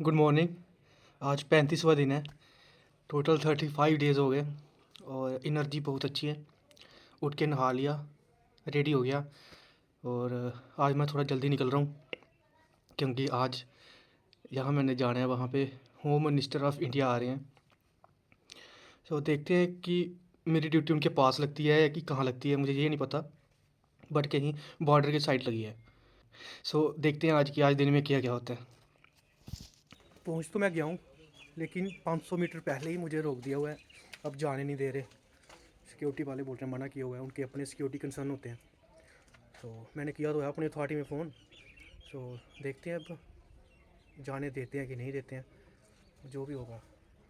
Good morning. आज 35वां दिन है। टोटल 35 डेज़ हो गए और एनर्जी बहुत अच्छी है। उठ के नहा लिया, रेडी हो गया और आज मैं थोड़ा जल्दी निकल रहा हूँ क्योंकि आज यहाँ मैंने जाना है, वहाँ पे होम मिनिस्टर ऑफ इंडिया आ रहे हैं। तो देखते हैं कि मेरी ड्यूटी उनके पास लगती है या कि कहाँ लगती है, मुझे ये नहीं पता, बट कहीं बॉर्डर की साइड लगी है। देखते हैं आज दिन में क्या क्या होता है। पहुँच तो मैं गया हूँ लेकिन 500 मीटर पहले ही मुझे रोक दिया हुआ है। अब जाने नहीं दे रहे। सिक्योरिटी वाले बोल रहे हैं, मना किया हुआ है, उनके अपने सिक्योरिटी कंसर्न होते हैं। तो मैंने किया तो है अपनी अथॉरिटी में फ़ोन। देखते हैं अब जाने देते हैं कि नहीं देते हैं, जो भी होगा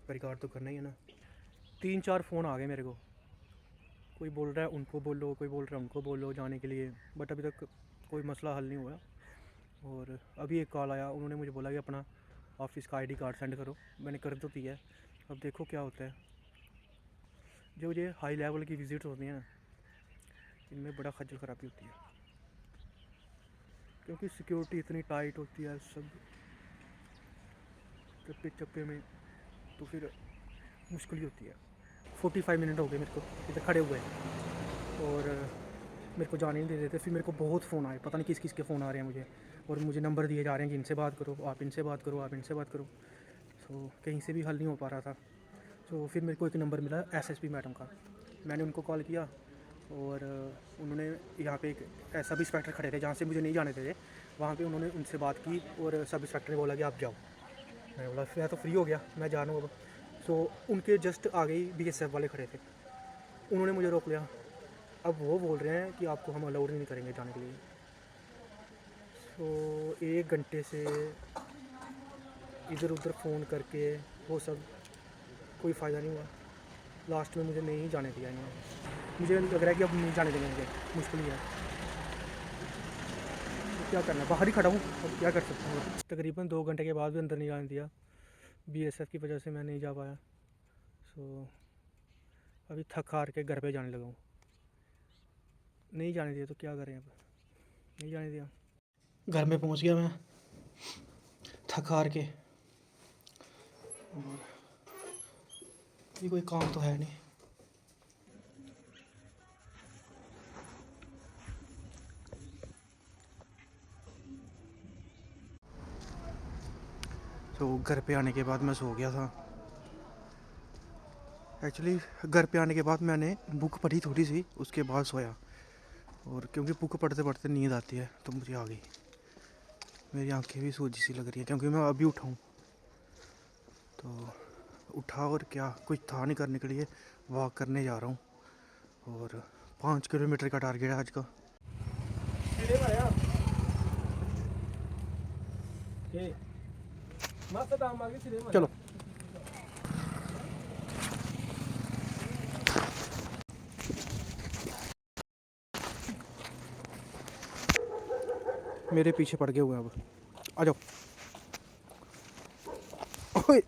परिकार तो करना ही है ना। 3-4 फ़ोन आ गए मेरे को, कोई बोल रहा है उनको बोलो, कोई बोल रहा है उनको बोलो जाने के लिए, बट अभी तक कोई मसला हल नहीं हुआ। और अभी एक कॉल आया, उन्होंने मुझे बोला कि अपना ऑफिस का आईडी कार्ड सेंड करो। मैंने कर तो दिया है, अब देखो क्या होता है। जो ये हाई लेवल की विज़िट होती हैं ना, इनमें बड़ा खज्जल ख़राबी होती है क्योंकि सिक्योरिटी इतनी टाइट होती है सब चप्पे चप्पे में, तो फिर मुश्किल ही होती है। 45 मिनट हो गए मेरे को इधर खड़े हुए और मेरे को जाने नहीं दे देते। फिर मेरे को बहुत फ़ोन आए, पता नहीं किस किस के फ़ोन आ रहे हैं मुझे, और मुझे नंबर दिए जा रहे हैं कि इनसे बात करो, आप इनसे बात करो, आप इनसे बात करो। कहीं से भी हल नहीं हो पा रहा था। फिर मेरे को एक नंबर मिला एसएसपी मैडम का। मैंने उनको कॉल किया और उन्होंने यहाँ पे एक सब इंस्पेक्टर खड़े थे जहाँ से मुझे नहीं जाने देते, वहाँ पे उन्होंने उनसे बात की और सब इंस्पेक्टर ने बोला कि आप जाओ। मैंने बोला मैं तो फ्री हो गया, मैं जा रहा हूँ अब। उनके जस्ट आगे ही बीएसएफ वाले खड़े थे, उन्होंने मुझे रोक लिया। अब वो बोल रहे हैं कि आपको हम अलाउड नहीं करेंगे जाने के लिए। 1 घंटे से इधर उधर फ़ोन करके वो सब कोई फ़ायदा नहीं हुआ। लास्ट में मुझे नहीं जाने दिया इन्होंने। मुझे लग रहा है कि अब नहीं जाने देंगे, मुझे मुश्किल ही है। तो क्या करना, बाहर ही खड़ा हूँ, अब क्या कर सकता हूँ। तकरीबन 2 घंटे के बाद भी अंदर नहीं जाने दिया, बीएसएफ की वजह से मैं नहीं जा पाया। अभी थक हार के घर पे जाने लगा हूँ। नहीं जाने दिया तो क्या करें, अब नहीं जाने दिया। घर में पहुँच गया मैं थक हार के, और ये कोई काम तो है नहीं। घर पे आने के बाद मैं सो गया था। एक्चुअली घर पे आने के बाद मैंने बुक पढ़ी थोड़ी सी, उसके बाद सोया। और क्योंकि बुक पढ़ते पढ़ते नींद आती है तो मुझे आ गई। मेरी आंखें भी सूजी सी लग रही है क्योंकि मैं अभी उठा हूँ। तो उठा और क्या, कुछ था नहीं करने के लिए, वॉक करने जा रहा हूँ और 5 किलोमीटर का टारगेट है आज का। चलो मेरे पीछे पड़ गए हुए हैं, अब आ जाओ। ओए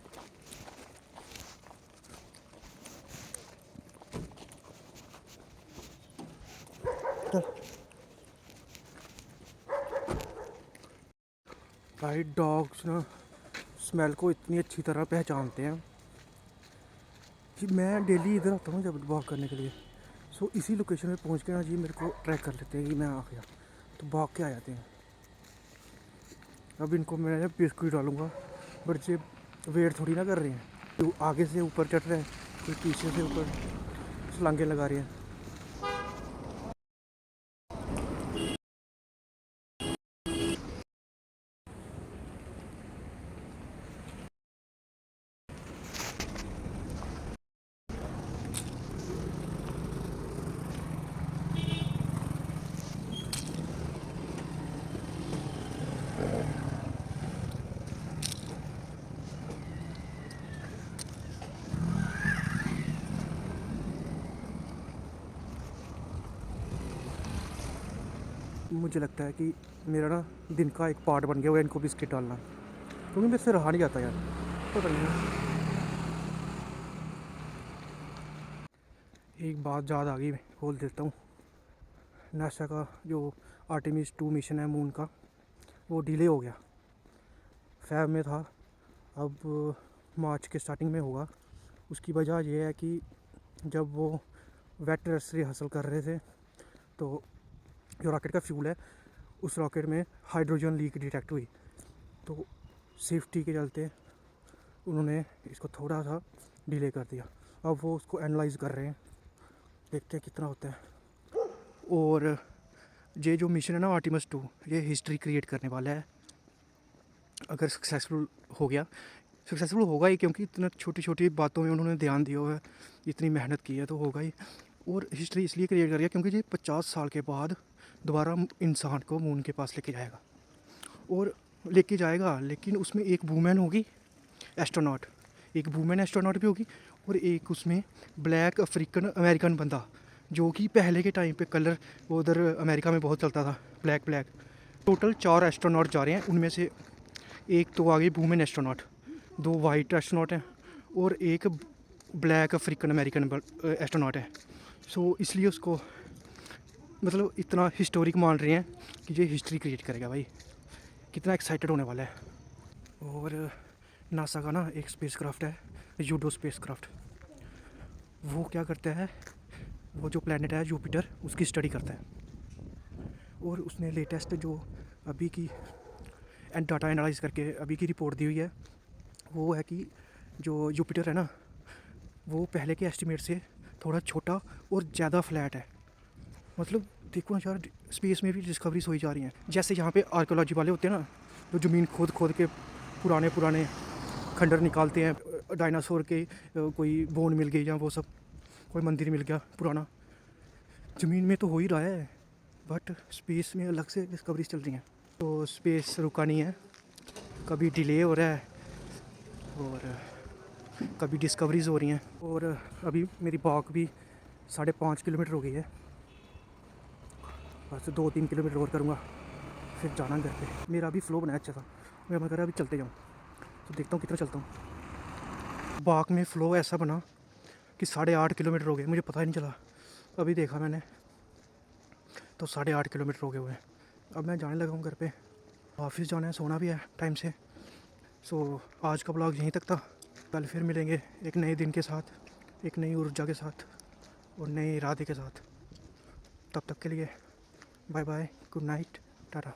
भाई, डॉग्स ना स्मेल को इतनी अच्छी तरह पहचानते हैं कि मैं डेली इधर आता हूँ जब वॉक करने के लिए। इसी लोकेशन पे पहुँच के ना जी मेरे को ट्रैक कर लेते हैं कि मैं आ गया, तो भाग के आ जाते हैं। अब इनको मैं बिस्कुट डालूंगा, बट ये वेट थोड़ी ना कर रहे हैं, तो आगे से ऊपर चढ़ रहे हैं, कोई पीछे से ऊपर छलांगे लगा रहे हैं। मुझे लगता है कि मेरा ना दिन का एक पार्ट बन गया हुआ है इनको बिस्किट डालना, क्योंकि मेरे से रहा नहीं जाता यार, पता नहीं। एक बात याद आ गई, बोल देता हूँ। नासा का जो आर्टेमिस 2 मिशन है मून का, वो डिले हो गया। फैब में था अब मार्च के स्टार्टिंग में होगा। उसकी वजह ये है कि जब वो वेट नर्सरी हासिल कर रहे थे तो जो रॉकेट का फ्यूल है उस रॉकेट में हाइड्रोजन लीक डिटेक्ट हुई, तो सेफ्टी के चलते उन्होंने इसको थोड़ा सा डिले कर दिया। अब वो उसको एनालाइज कर रहे हैं, देखते हैं कितना होता है। और ये जो मिशन है ना आर्टिमस 2, ये हिस्ट्री क्रिएट करने वाला है अगर सक्सेसफुल हो गया। सक्सेसफुल होगा ही, क्योंकि इतना छोटी छोटी बातों में उन्होंने ध्यान दिया हुआ है, इतनी मेहनत की है तो होगा ही। और हिस्ट्री इसलिए क्रिएट कर गया क्योंकि ये 50 साल के बाद दोबारा इंसान को मून के पास लेके जाएगा। और लेके जाएगा, लेकिन उसमें एक वूमेन होगी एस्ट्रोनॉट, एक वूमेन एस्ट्रोनॉट भी होगी, और एक उसमें ब्लैक अफ्रीकन अमेरिकन बंदा, जो कि पहले के टाइम पे कलर वो उधर अमेरिका में बहुत चलता था, ब्लैक ब्लैक। टोटल 4 एस्ट्रोनॉट जा रहे हैं, उनमें से एक तो आ गई वूमेन एस्ट्रोनॉट, 2 वाइट एस्ट्रोनॉट हैं और एक ब्लैक अफ्रीकन अमेरिकन एस्ट्रोनॉट है। सो इसलिए उसको मतलब इतना हिस्टोरिक मान रहे हैं कि ये हिस्ट्री क्रिएट करेगा भाई। कितना एक्साइटेड होने वाला है। और नासा का ना एक स्पेस क्राफ्ट है, यूडो स्पेस क्राफ्ट। वो क्या करता है, वो जो प्लेनेट है जुपिटर उसकी स्टडी करता है। और उसने लेटेस्ट जो अभी की डाटा एनालाइज करके अभी की रिपोर्ट दी हुई है, वो है कि जो जुपिटर है ना वो पहले के एस्टिमेट से थोड़ा छोटा और ज़्यादा फ्लैट है। मतलब देखो ना यार, स्पेस में भी डिस्कवरीज हो जा रही हैं। जैसे यहाँ पे आर्कोलॉजी वाले होते हैं ना, जो ज़मीन खोद खोद के पुराने पुराने खंडर निकालते हैं, डायनासोर के कोई बोन मिल गई या वो सब, कोई मंदिर मिल गया पुराना। ज़मीन में तो हो ही रहा है, बट स्पेस में अलग से डिस्कवरीज चल रही हैं। तो स्पेस रुका नहीं है, कभी डिले हो रहा है और कभी डिस्कवरीज हो रही हैं। और अभी मेरी वॉक भी 5.5 किलोमीटर हो गई है, बस 2-3 किलोमीटर और करूँगा फिर जाना घर पे। मेरा अभी फ्लो बनाया अच्छा था, मैं कह रहा अभी चलते जाऊँ, तो देखता हूँ कितना चलता हूँ। वॉक में फ़्लो ऐसा बना कि 8.5 किलोमीटर हो गए, मुझे पता ही नहीं चला। अभी देखा मैंने तो 8.5 किलोमीटर हो गए हुए हैं। अब मैं जाने लगा हूँ घर पे, ऑफिस जाना है, सोना भी है टाइम से। सो आज का ब्लॉग यहीं तक था। कल फिर मिलेंगे एक नए दिन के साथ, एक नई ऊर्जा के साथ और नए इरादे के साथ। तब तक के लिए bye bye, good night, Tata.